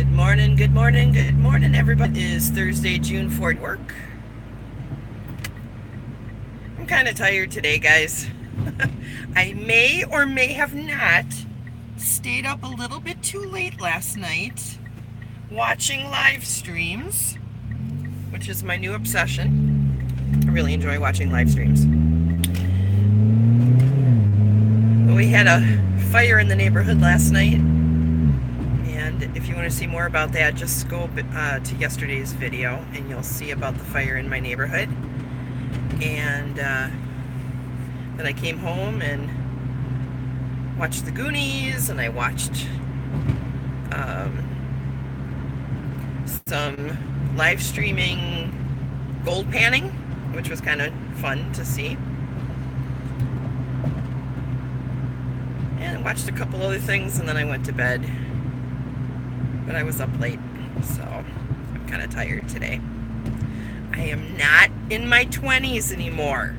Good morning, good morning, good morning, everybody. It is Thursday, June 4th. Work. I'm kind of tired today, guys. I may or may have not stayed up a little bit too late last night watching live streams, which is my new obsession. I really enjoy watching live streams. We had a fire in the neighborhood last night. And if you want to see more about that, just go to yesterday's video and you'll see about the fire in my neighborhood. And then I came home and watched the Goonies, and I watched some live streaming gold panning, which was kind of fun to see. And watched a couple other things, and then I went to bed. But I was up late, so I'm kind of tired today. I am not in my 20s anymore.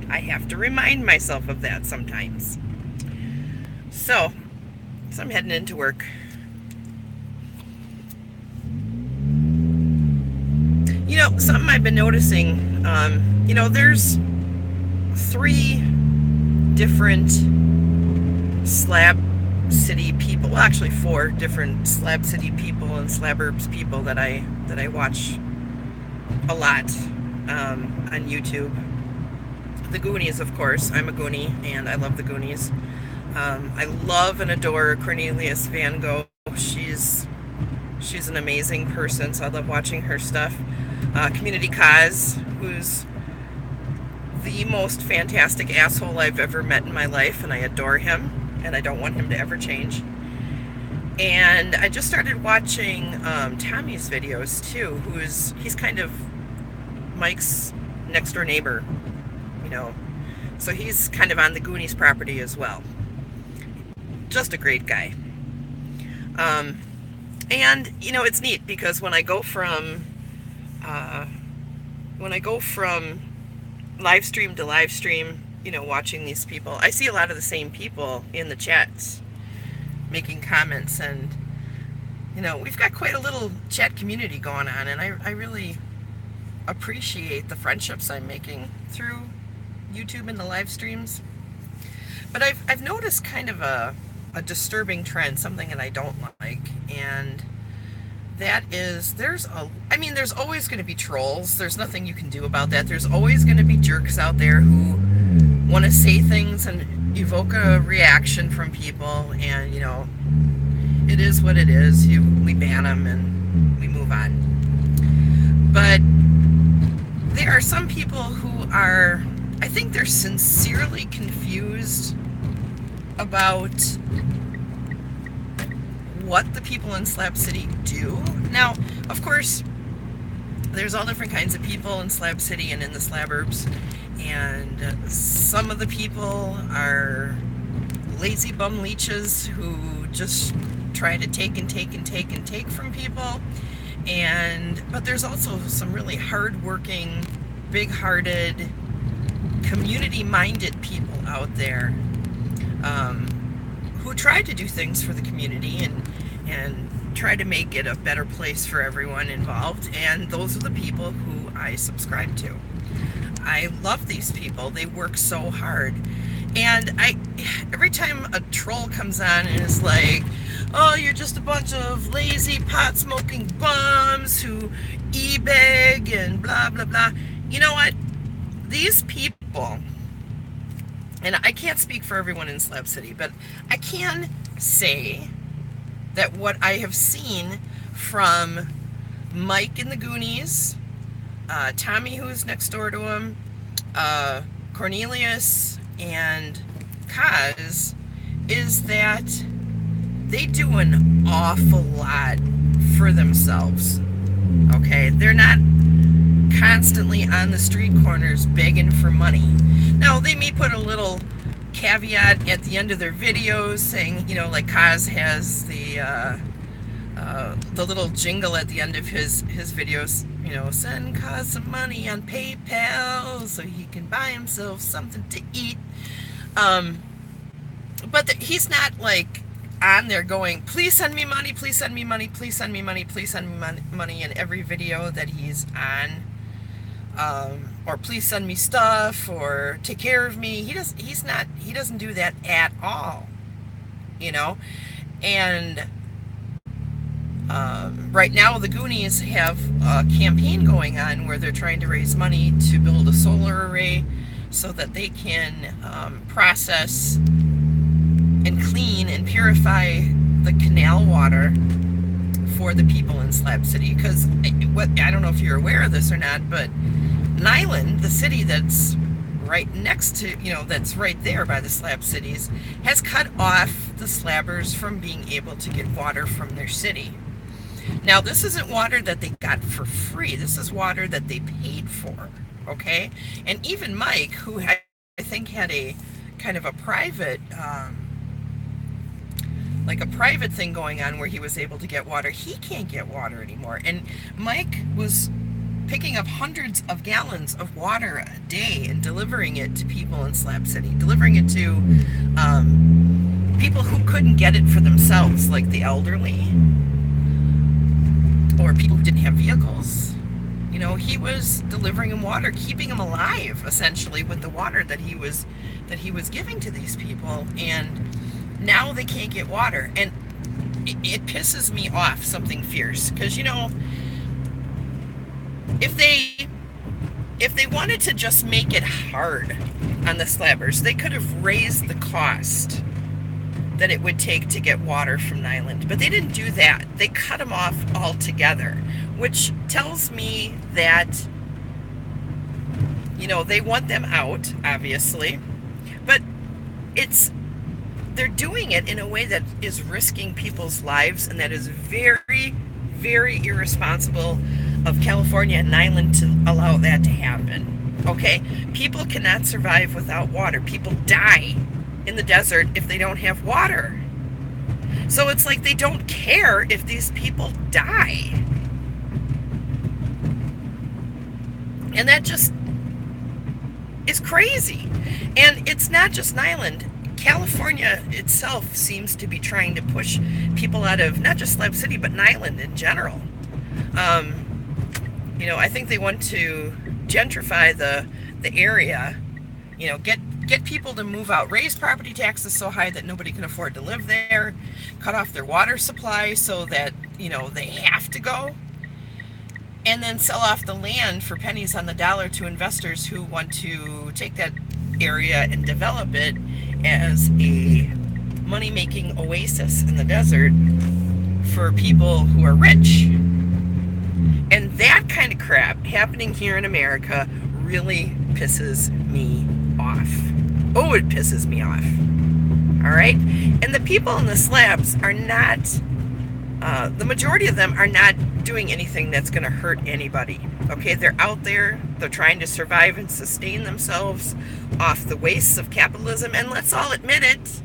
I have to remind myself of that sometimes. So I'm heading into work. You know, something I've been noticing, there's 3 different Slab City people, well, actually 4 different Slab City people and Slaburbs people that I watch a lot on YouTube. The Goonies, of course. I'm a Goonie, and I love the Goonies. I love and adore Cornelius Van Gogh. She's an amazing person, so I love watching her stuff. Community Kaz, who's the most fantastic asshole I've ever met in my life, and I adore him. And I don't want him to ever change. And I just started watching Tommy's videos too, he's kind of Mike's next door neighbor, so he's kind of on the Goonies property as well. Just a great guy. And it's neat because when I go from live stream to live stream, watching these people, I see a lot of the same people in the chats making comments, and we've got quite a little chat community going on, and I really appreciate the friendships I'm making through YouTube and the live streams. But I've noticed kind of a disturbing trend, something that I don't like, and that is there's always going to be trolls. There's nothing you can do about that. There's always going to be jerks out there who want to say things and evoke a reaction from people, and it is what it is. We ban them and we move on. But there are some people who are, I think they're sincerely confused about what the people in Slab City do. Now, of course, there's all different kinds of people in Slab City and in the Slaburbs, and some of the people are lazy bum leeches who just try to take and take and take and take from people, but there's also some really hard-working, big-hearted, community-minded people out there who try to do things for the community and try to make it a better place for everyone involved, and those are the people who I subscribe to. I love these people. They work so hard. And every time a troll comes on and is like, oh, you're just a bunch of lazy pot-smoking bums who e-beg and blah, blah, blah. You know what? These people, and I can't speak for everyone in Slab City, but I can say that what I have seen from Mike in the Goonies, Tommy, who's next door to him, Cornelius, and Kaz, is that they do an awful lot for themselves. Okay? They're not constantly on the street corners begging for money. Now, they may put a little caveat at the end of their videos saying, like Kaz has the little jingle at the end of his videos, send Kaz some money on PayPal so he can buy himself something to eat. But he's not like on there going, please send me money, please send me money, please send me money, please send me money in every video that he's on. Or please send me stuff, or take care of me. He doesn't do that at all, you know. And right now the Goonies have a campaign going on where they're trying to raise money to build a solar array so that they can process and clean and purify the canal water for the people in Slab City. Because I don't know if you're aware of this or not, but Niland, the city that's right next to, that's right there by the Slab Cities, has cut off the slabbers from being able to get water from their city. Now, this isn't water that they got for free. This is water that they paid for, okay? And even Mike, who I think had a kind of a private, like a private thing going on where he was able to get water, he can't get water anymore. And Mike was picking up hundreds of gallons of water a day and delivering it to people in Slab City, delivering it to people who couldn't get it for themselves, like the elderly or people who didn't have vehicles. He was delivering them water, keeping them alive, essentially, with the water that he was giving to these people. And now they can't get water, and it pisses me off something fierce, because if they wanted to just make it hard on the slabbers, they could have raised the cost that it would take to get water from Niland. But they didn't do that. They cut them off altogether, which tells me that, they want them out, obviously. But they're doing it in a way that is risking people's lives, and that is very, very irresponsible of California and Niland to allow that to happen. Okay? People cannot survive without water. People die in the desert if they don't have water. So it's like they don't care if these people die. And that just is crazy. And it's not just Niland. California itself seems to be trying to push people out of not just Slab City, but Niland in general. I think they want to gentrify the area, get people to move out, raise property taxes so high that nobody can afford to live there, cut off their water supply so that, they have to go, and then sell off the land for pennies on the dollar to investors who want to take that area and develop it as a money-making oasis in the desert for people who are rich. And that kind of crap happening here in America really pisses me off. Oh, it pisses me off. All right? And the people in the slabs are not, the majority of them are not doing anything that's going to hurt anybody. Okay? They're out there. They're trying to survive and sustain themselves off the wastes of capitalism. And let's all admit it,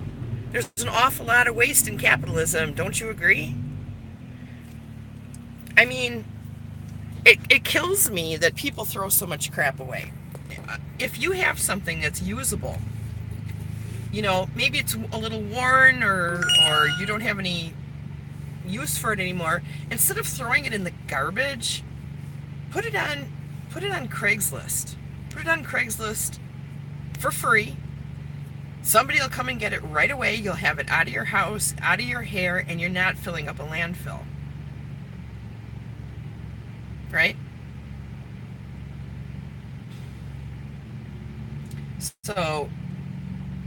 there's an awful lot of waste in capitalism. Don't you agree? I mean, it kills me that people throw so much crap away. If you have something that's usable, maybe it's a little worn or you don't have any use for it anymore, instead of throwing it in the garbage, put it on Craigslist. Put it on Craigslist for free. Somebody will come and get it right away. You'll have it out of your house, out of your hair, and you're not filling up a landfill. Right? So,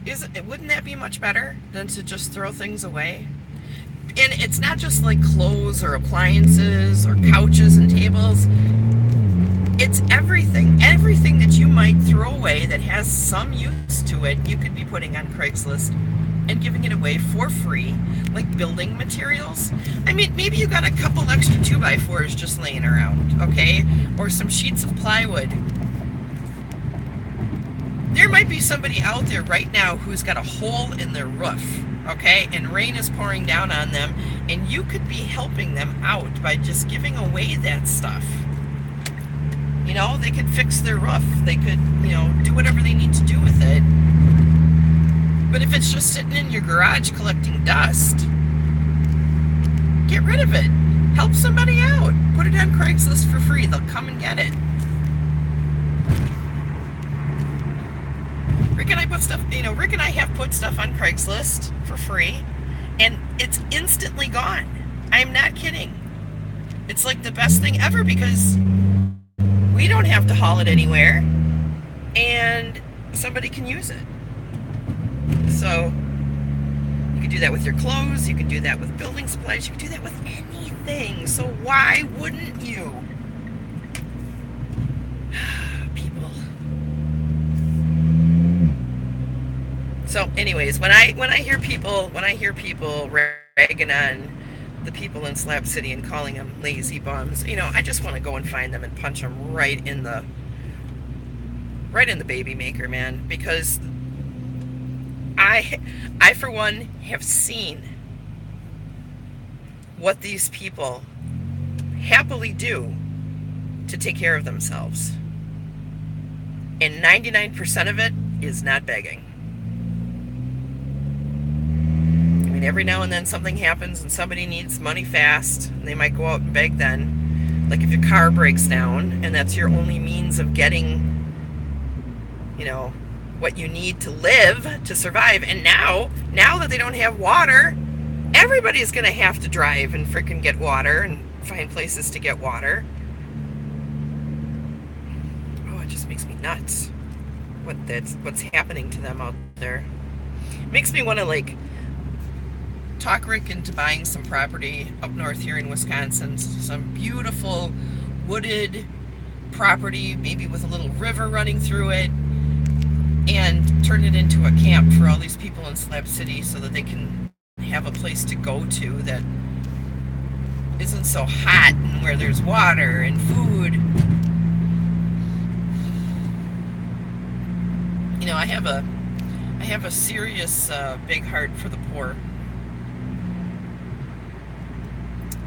wouldn't that be much better than to just throw things away? And it's not just like clothes or appliances or couches and tables. It's everything. Everything that you might throw away that has some use to it, you could be putting on Craigslist and giving it away for free, like building materials. I mean, maybe you got a couple extra 2x4s just laying around, okay? Or some sheets of plywood. There might be somebody out there right now who's got a hole in their roof, okay? And rain is pouring down on them, and you could be helping them out by just giving away that stuff. They could fix their roof. They could, do whatever they need to do with it. But if it's just sitting in your garage collecting dust, get rid of it. Help somebody out. Put it on Craigslist for free. They'll come and get it. Rick and I have put stuff on Craigslist for free, and it's instantly gone. I'm not kidding. It's like the best thing ever because we don't have to haul it anywhere, and somebody can use it. So you can do that with your clothes, you can do that with building supplies, you can do that with anything. So why wouldn't you? People. So anyways, when I hear people ragging on the people in Slab City and calling them lazy bums, I just want to go and find them and punch them right in the baby maker, man, because I for one have seen what these people happily do to take care of themselves, and 99% of it is not begging. Every now and then something happens and somebody needs money fast, and they might go out and beg then. Like if your car breaks down and that's your only means of getting, what you need to live, to survive. And now that they don't have water, everybody's going to have to drive and freaking get water and find places to get water. Oh, it just makes me nuts what's happening to them out there. It makes me want to talk Rick into buying some property up north here in Wisconsin, some beautiful wooded property, maybe with a little river running through it, and turn it into a camp for all these people in Slab City so that they can have a place to go to that isn't so hot and where there's water and food. I have a serious big heart for the poor.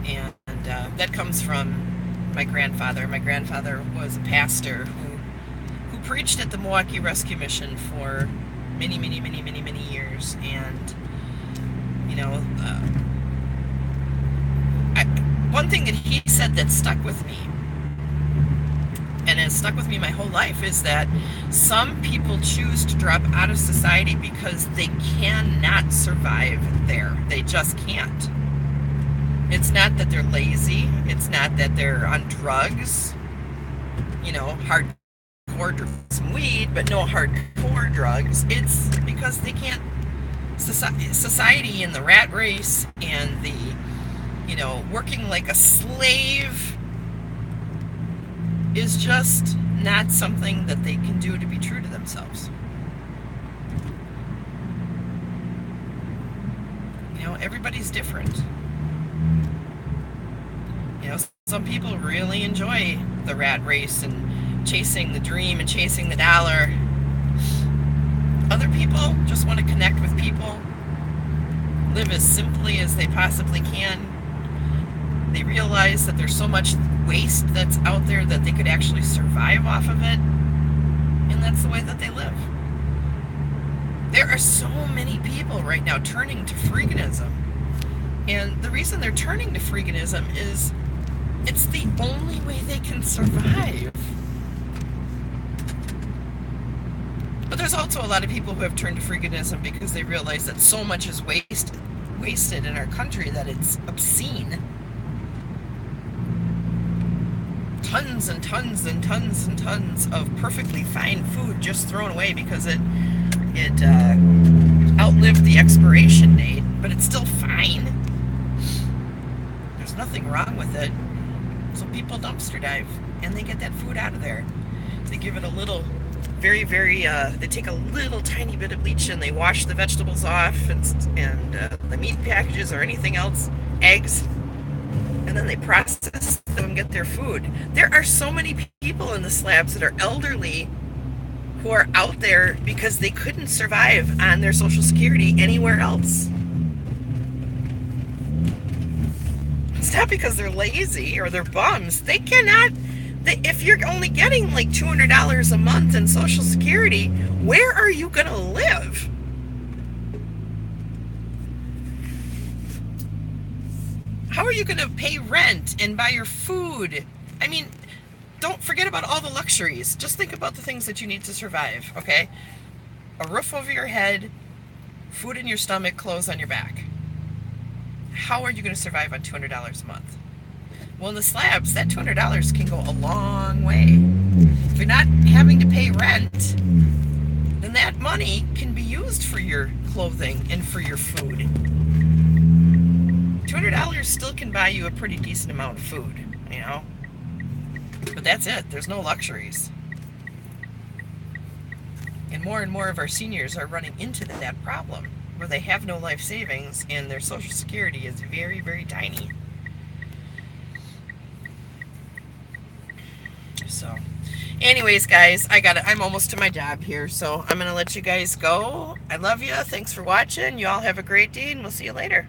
And that comes from my grandfather. My grandfather was a pastor who preached at the Milwaukee Rescue Mission for many, many, many, many, many years. And, one thing that he said that stuck with me, and has stuck with me my whole life, is that some people choose to drop out of society because they cannot survive there. They just can't. It's not that they're lazy. It's not that they're on drugs, hardcore drugs, some weed, but no hardcore drugs. It's because they can't. Society and the rat race and the, working like a slave is just not something that they can do to be true to themselves. Everybody's different. Some people really enjoy the rat race and chasing the dream and chasing the dollar. Other people just want to connect with people, live as simply as they possibly can. They realize that there's so much waste that's out there that they could actually survive off of it, and that's the way that they live. There are so many people right now turning to freeganism, and the reason they're turning to freeganism is it's the only way they can survive. But there's also a lot of people who have turned to freeganism because they realize that so much is wasted in our country that it's obscene. Tons and tons and tons and tons of perfectly fine food just thrown away because it outlived the expiration date, but it's still fine. There's nothing wrong with it. So people dumpster dive, and they get that food out of there. They give it a little, very, very, they take a little tiny bit of bleach and they wash the vegetables off and the meat packages or anything else, eggs, and then they process them and get their food. There are so many people in the slabs that are elderly who are out there because they couldn't survive on their Social Security anywhere else. It's not because they're lazy or they're bums. They cannot. If you're only getting like $200 a month in Social Security, where are you going to live? How are you going to pay rent and buy your food? I mean, don't forget about all the luxuries. Just think about the things that you need to survive, okay? A roof over your head, food in your stomach, clothes on your back. How are you going to survive on $200 a month? Well, in the slabs, that $200 can go a long way. If you're not having to pay rent, then that money can be used for your clothing and for your food. $200 still can buy you a pretty decent amount of food, you know? But that's it. There's no luxuries. And more of our seniors are running into that problem, where they have no life savings and their Social Security is very, very tiny. So, anyways, guys, I'm almost to my job here, so I'm going to let you guys go. I love you. Thanks for watching. You all have a great day, and we'll see you later.